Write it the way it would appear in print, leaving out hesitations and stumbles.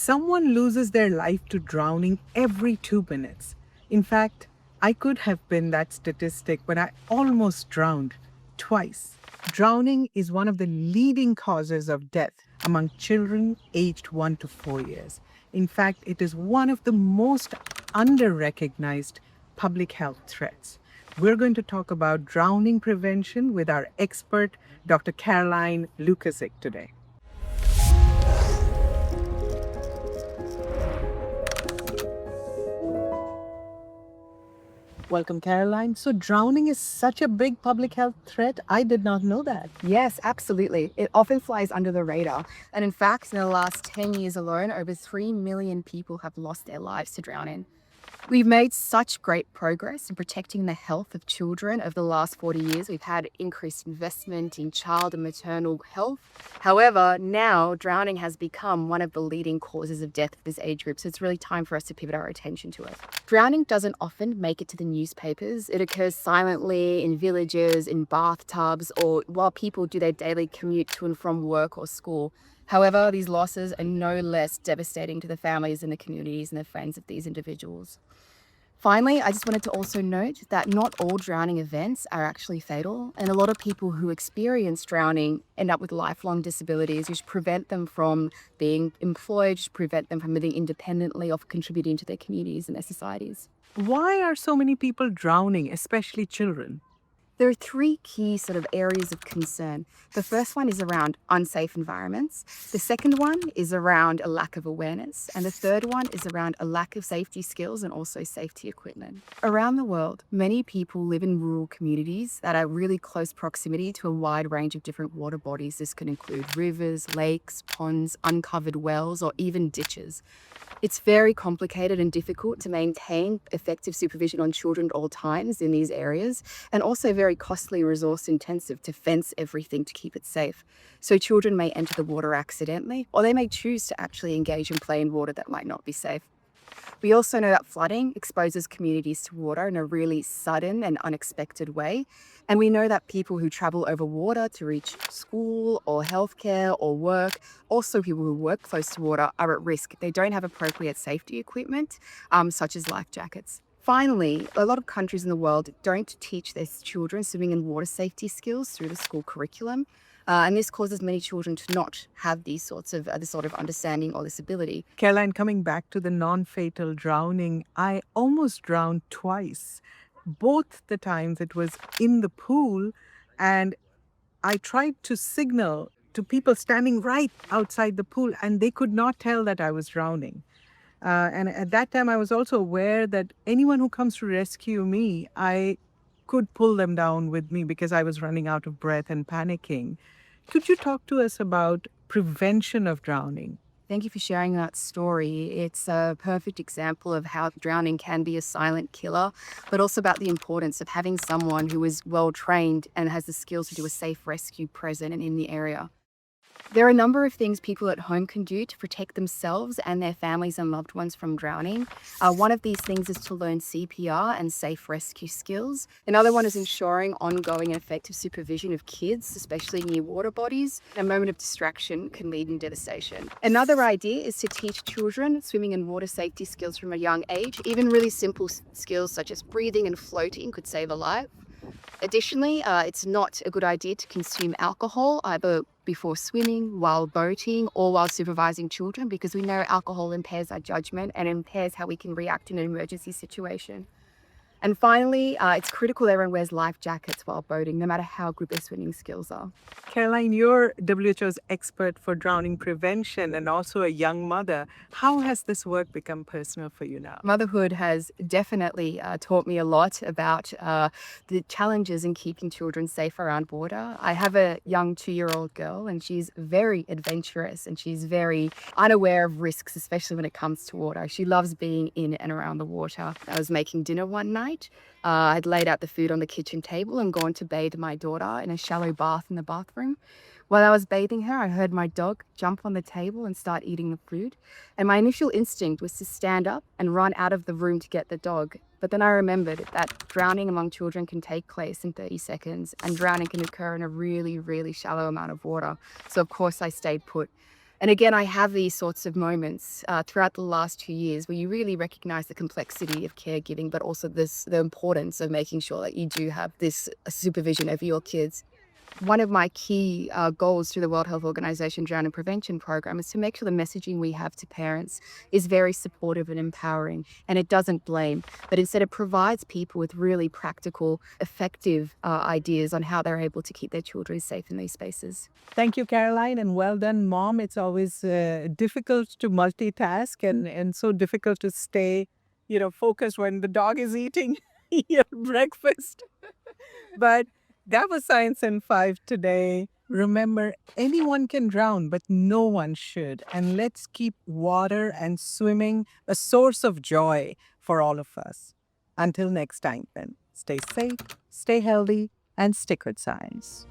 Someone loses their life to drowning every 2 minutes. In fact, I could have been that statistic when I almost drowned twice. Drowning is one of the leading causes of death among children aged 1 to 4 years. In fact, it is one of the most under-recognized public health threats. We're going to talk about drowning prevention with our expert, Dr. Caroline Lukasic, today. Welcome, Caroline. So, drowning is such a big public health threat. I did not know that. Yes, absolutely. It often flies under the radar. And in fact, in the last 10 years alone, over 3 million people have lost their lives to drowning. We've made such great progress in protecting the health of children over the last 40 years. We've had increased investment in child and maternal health. However, now drowning has become one of the leading causes of death for this age group. So it's really time for us to pivot our attention to it. Drowning doesn't often make it to the newspapers. It occurs silently in villages, in bathtubs, or while people do their daily commute to and from work or school. However, these losses are no less devastating to the families and the communities and the friends of these individuals. Finally, I just wanted to also note that not all drowning events are actually fatal, and a lot of people who experience drowning end up with lifelong disabilities, which prevent them from being employed, which prevent them from living independently or contributing to their communities and their societies. Why are so many people drowning, especially children? There are three key sort of areas of concern. The first one is around unsafe environments. The second one is around a lack of awareness. And the third one is around a lack of safety skills and also safety equipment. Around the world, many people live in rural communities that are really close proximity to a wide range of different water bodies. This could include rivers, lakes, ponds, uncovered wells, or even ditches. It's very complicated and difficult to maintain effective supervision on children at all times in these areas, and also very costly, resource intensive to fence everything to keep it safe. So children may enter the water accidentally, or they may choose to actually engage and play in water that might not be safe. We also know that flooding exposes communities to water in a really sudden and unexpected way. And we know that people who travel over water to reach school or healthcare or work, also people who work close to water, are at risk. They don't have appropriate safety equipment, such as life jackets. Finally, a lot of countries in the world don't teach their children swimming and water safety skills through the school curriculum. And this causes many children to not have this sort of understanding or this ability. Caroline, coming back to the non-fatal drowning, I almost drowned twice. Both the times it was in the pool, and I tried to signal to people standing right outside the pool, and they could not tell that I was drowning. And at that time, I was also aware that anyone who comes to rescue me, I could pull them down with me because I was running out of breath and panicking. Could you talk to us about prevention of drowning? Thank you for sharing that story. It's a perfect example of how drowning can be a silent killer, but also about the importance of having someone who is well trained and has the skills to do a safe rescue present and in the area. There are a number of things people at home can do to protect themselves and their families and loved ones from drowning. One of these things is to learn CPR and safe rescue skills. Another one is ensuring ongoing and effective supervision of kids, especially near water bodies. A moment of distraction can lead in devastation. Another idea is to teach children swimming and water safety skills from a young age. Even really simple skills such as breathing and floating could save a life. Additionally, it's not a good idea to consume alcohol either before swimming, while boating, or while supervising children, because we know alcohol impairs our judgment and impairs how we can react in an emergency situation. And finally, it's critical that everyone wears life jackets while boating, no matter how good their swimming skills are. Caroline, you're WHO's expert for drowning prevention and also a young mother. How has this work become personal for you now? Motherhood has definitely taught me a lot about the challenges in keeping children safe around water. I have a young 2-year-old girl, and she's very adventurous and she's very unaware of risks, especially when it comes to water. She loves being in and around the water. I was making dinner one night. I'd laid out the food on the kitchen table and gone to bathe my daughter in a shallow bath in the bathroom. While I was bathing her, I heard my dog jump on the table and start eating the food. And my initial instinct was to stand up and run out of the room to get the dog. But then I remembered that drowning among children can take place in 30 seconds, and drowning can occur in a really, really shallow amount of water. So of course I stayed put. And again, I have these sorts of moments throughout the last 2 years where you really recognize the complexity of caregiving, but also the importance of making sure that you do have this supervision over your kids. One of my key goals through the World Health Organization Drowning Prevention Program is to make sure the messaging we have to parents is very supportive and empowering, and it doesn't blame, but instead it provides people with really practical, effective ideas on how they're able to keep their children safe in these spaces. Thank you, Caroline, and well done, Mom. It's always difficult to multitask and so difficult to stay, focused when the dog is eating your breakfast. But that was Science in 5 today. Remember, anyone can drown, but no one should. And let's keep water and swimming a source of joy for all of us. Until next time, then, stay safe, stay healthy, and stick with science.